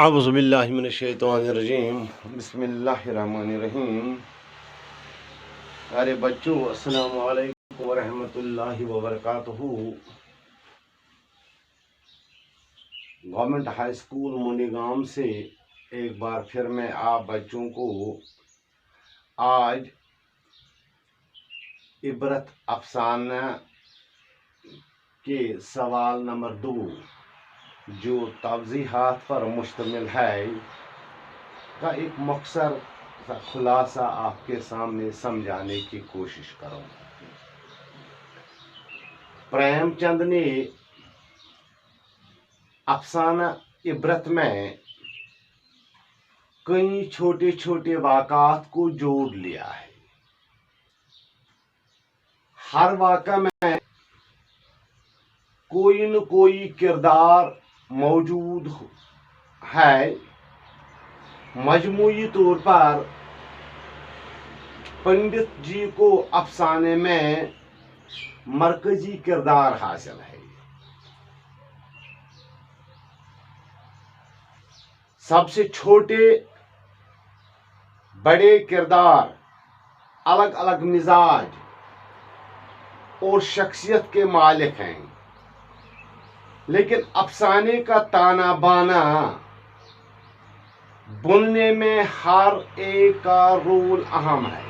اعوذ باللہ من الشیطان الرجیم بسم اللہ الرحمن الرحیم۔ ارے بچوں، السلام علیکم ورحمۃ اللہ وبرکاتہ۔ گورنمنٹ ہائی اسکول منڈی گام سے ایک بار پھر میں آپ بچوں کو آج عبرت افسانہ کے سوال نمبر 2 جو توضیحات پر مشتمل ہے کا ایک مختصر خلاصہ آپ کے سامنے سمجھانے کی کوشش کروں۔ پریم چند نے افسانہ عبرت میں کئی چھوٹے چھوٹے واقعات کو جوڑ لیا ہے۔ ہر واقعہ میں کوئی نہ کوئی کردار موجود ہے۔ مجموعی طور پر پنڈت جی کو افسانے میں مرکزی کردار حاصل ہے۔ سب سے چھوٹے بڑے کردار الگ الگ مزاج اور شخصیت کے مالک ہیں، لیکن افسانے کا تانا بانا بننے میں ہر ایک کا رول اہم ہے۔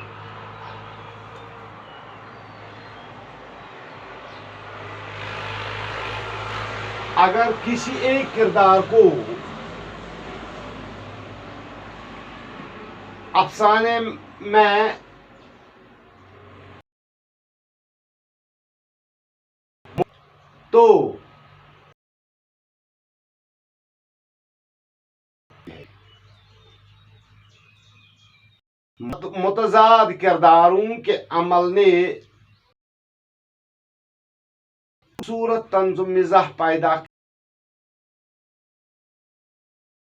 اگر کسی ایک کردار کو افسانے میں تو متضاد کرداروں کے عمل نے خوبصورت طنز و مزاح پیدا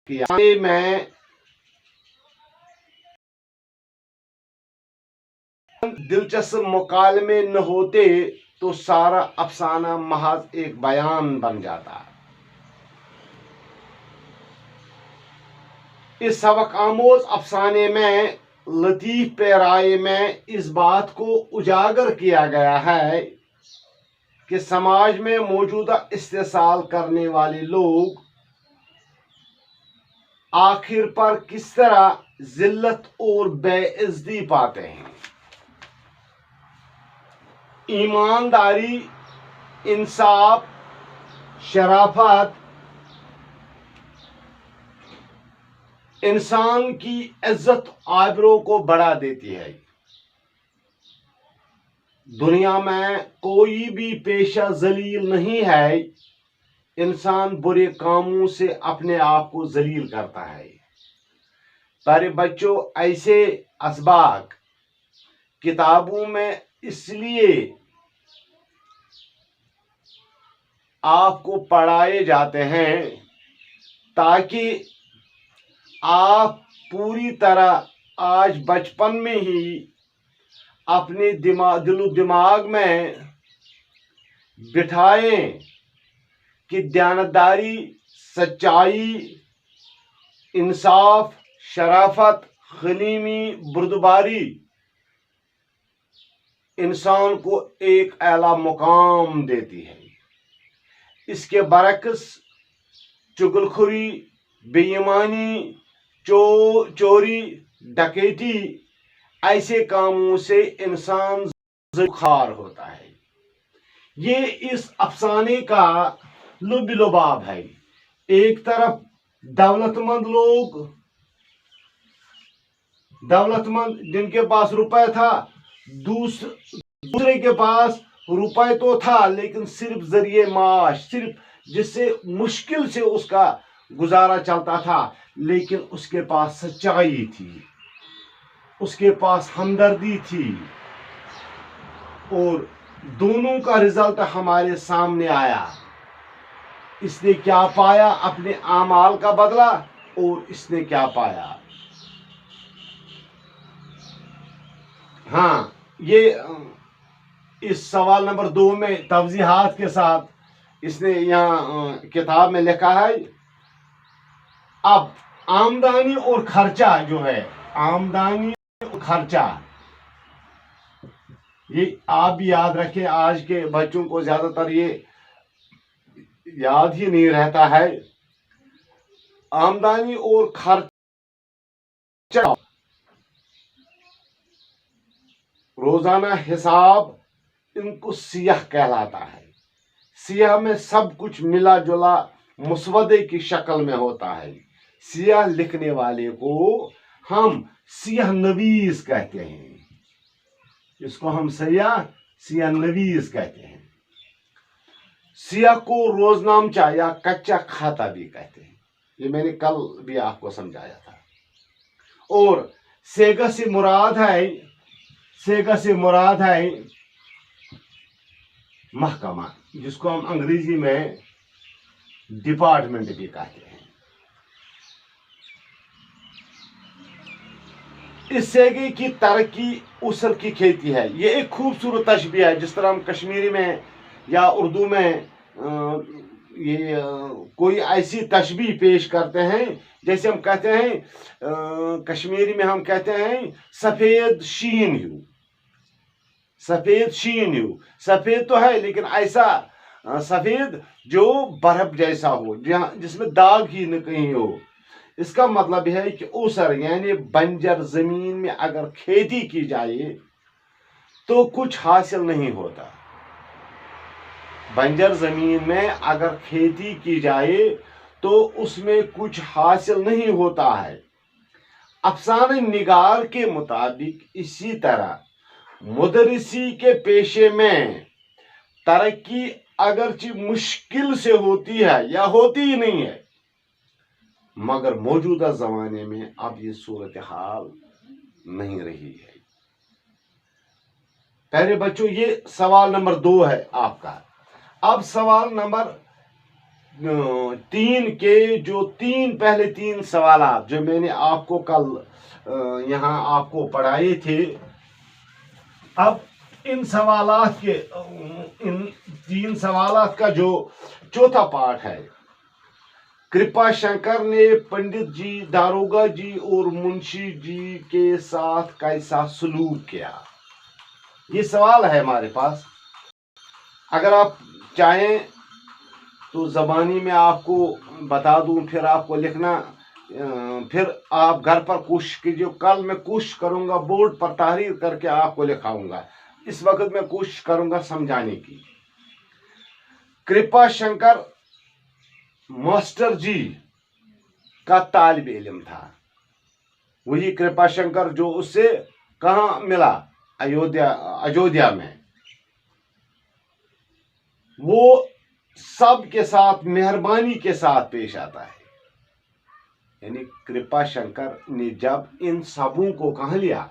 کیا۔ میں دلچسپ مکالمے نہ ہوتے تو سارا افسانہ محض ایک بیان بن جاتا۔ اس سبق آموز افسانے میں لطیف پیرائے میں اس بات کو اجاگر کیا گیا ہے کہ سماج میں موجودہ استحصال کرنے والے لوگ آخر پر کس طرح ذلت اور بے عزتی پاتے ہیں۔ ایمانداری، انصاف، شرافت انسان کی عزت آبرو کو بڑھا دیتی ہے۔ دنیا میں کوئی بھی پیشہ ذلیل نہیں ہے۔ انسان برے کاموں سے اپنے آپ کو ذلیل کرتا ہے۔ پیارے بچوں، ایسے اسباق کتابوں میں اس لیے آپ کو پڑھائے جاتے ہیں تاکہ آپ پوری طرح آج بچپن میں ہی اپنے دل و دماغ میں بٹھائیں کہ دیانتداری، سچائی، انصاف، شرافت، حلیمی، بردباری انسان کو ایک اعلیٰ مقام دیتی ہے۔ اس کے برعکس چغل خوری، بے ایمانی، چوری، ڈکیتی ایسے کاموں سے انسان خوار ہوتا ہے۔ یہ اس افسانے کا لب لباب ہے۔ ایک طرف دولت مند جن کے پاس روپے تھا، دوسرے کے پاس روپے تو تھا لیکن صرف ذریعے معاش، صرف جس سے مشکل سے اس کا گزارا چلتا تھا، لیکن اس کے پاس سچائی تھی، اس کے پاس ہمدردی تھی، اور دونوں کا رزلٹ ہمارے سامنے آیا۔ اس نے کیا پایا؟ اپنے اعمال کا بدلہ۔ اور اس نے کیا پایا؟ ہاں، یہ اس سوال نمبر 2 میں توضیحات کے ساتھ اس نے یہاں کتاب میں لکھا ہے اب آمدنی اور خرچہ جو ہے، آمدنی اور خرچہ، یہ آپ بھی یاد رکھیں، آج کے بچوں کو زیادہ تر یہ یاد ہی نہیں رہتا ہے۔ آمدنی اور خرچہ، روزانہ حساب، ان کو سیاہ کہلاتا ہے۔ سیاہ میں سب کچھ ملا جلا مسودے کی شکل میں ہوتا ہے۔ سیاہ لکھنے والے کو ہم سیاہ نویس کہتے ہیں، اس کو ہم سیاہ نویس کہتے ہیں۔ سیاہ کو روزنامچہ یا کچا کھاتا بھی کہتے ہیں، یہ میں نے کل بھی آپ کو سمجھایا تھا۔ اور سیگا سے مراد ہے محکمہ، جس کو ہم انگریزی میں ڈپارٹمنٹ بھی کہتے ہیں۔ اس سیگے کی ترقی اسر کی کھیتی ہے۔ یہ ایک خوبصورت تشبیہ ہے، جس طرح ہم کشمیری میں یا اردو میں یہ کوئی ایسی تشبیہ پیش کرتے ہیں، جیسے ہم کہتے ہیں کشمیری میں ہم کہتے ہیں سفید شین ہو، سفید شین ہو۔ سفید تو ہے لیکن ایسا سفید جو برف جیسا ہو، جس میں داغ ہی نہ کہیں ہو۔ اس کا مطلب ہے کہ اوسر یعنی بنجر زمین میں اگر کھیتی کی جائے تو کچھ حاصل نہیں ہوتا۔ بنجر زمین میں اگر کھیتی کی جائے تو اس میں کچھ حاصل نہیں ہوتا ہے۔ افسانہ نگار کے مطابق اسی طرح مدرسی کے پیشے میں ترقی اگرچہ مشکل سے ہوتی ہے یا ہوتی ہی نہیں ہے، مگر موجودہ زمانے میں اب یہ صورتحال نہیں رہی ہے۔ پہلے بچوں یہ سوال نمبر 2 ہے آپ کا۔ اب سوال نمبر 3 کے جو پہلے 3 سوالات جو میں نے آپ کو کل یہاں آپ کو پڑھائے تھے، اب ان 3 سوالات کا جو چوتھا پارٹ ہے، کرپا شنکر نے پنڈت جی، داروگا جی اور منشی جی کے ساتھ کیسا سلوک کیا؟ یہ سوال ہے ہمارے پاس۔ اگر آپ چاہیں تو زبانی میں آپ کو بتا دوں، پھر آپ کو لکھنا، پھر آپ گھر پر کوشش کیجیے۔ کل میں کوشش کروں گا بورڈ پر تحریر کر کے آپ کو لکھاؤں گا، اس وقت میں کوشش کروں گا سمجھانے کی۔ کرپا شنکر ماسٹر جی کا طالب علم تھا، وہی کرپا شنکر جو اس سے کہاں ملا، اجودھیا میں۔ وہ سب کے ساتھ مہربانی کے ساتھ پیش آتا ہے، یعنی کرپا شنکر نے جب ان سبوں کو کہاں لیا،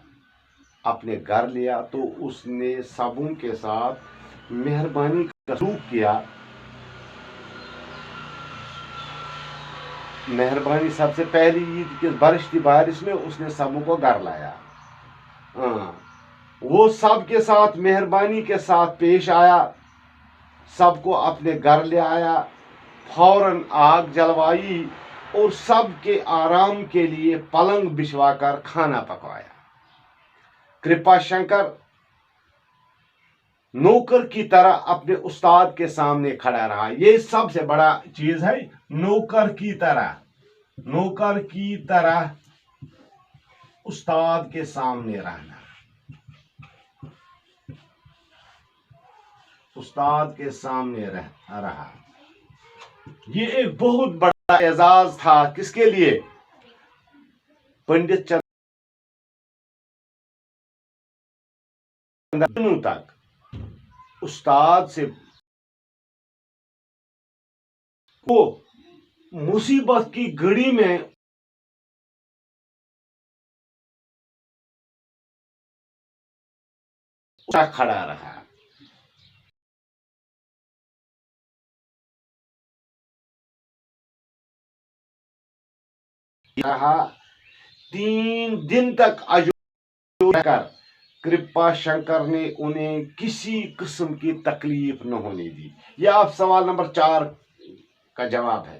اپنے گھر لیا، تو اس نے سبوں کے ساتھ مہربانی کا سلوک کیا۔ مہربانی سب سے پہلی عید کے برشتی بارش میں اس نے سبوں کو گھر لایا۔ وہ سب کے ساتھ مہربانی کے ساتھ پیش آیا، سب کو اپنے گھر لے آیا، فوراً آگ جلوائی اور سب کے آرام کے لیے پلنگ بچھوا کر کھانا پکوایا۔ کرپا شنکر نوکر کی طرح اپنے استاد کے سامنے کھڑا رہا۔ یہ سب سے بڑا چیز ہے، نوکر کی طرح استاد کے سامنے رہنا، استاد کے سامنے رہا۔ یہ ایک بہت بڑا اعزاز تھا، کس کے لیے؟ پنڈت دنوں تک استاد سے وہ مصیبت کی گھڑی میں کھڑا رہا۔ 3 دن تک کر کرپا شنکر نے انہیں کسی قسم کی تکلیف نہ ہونے دی۔ یہ آپ سوال نمبر 4 کا جواب ہے۔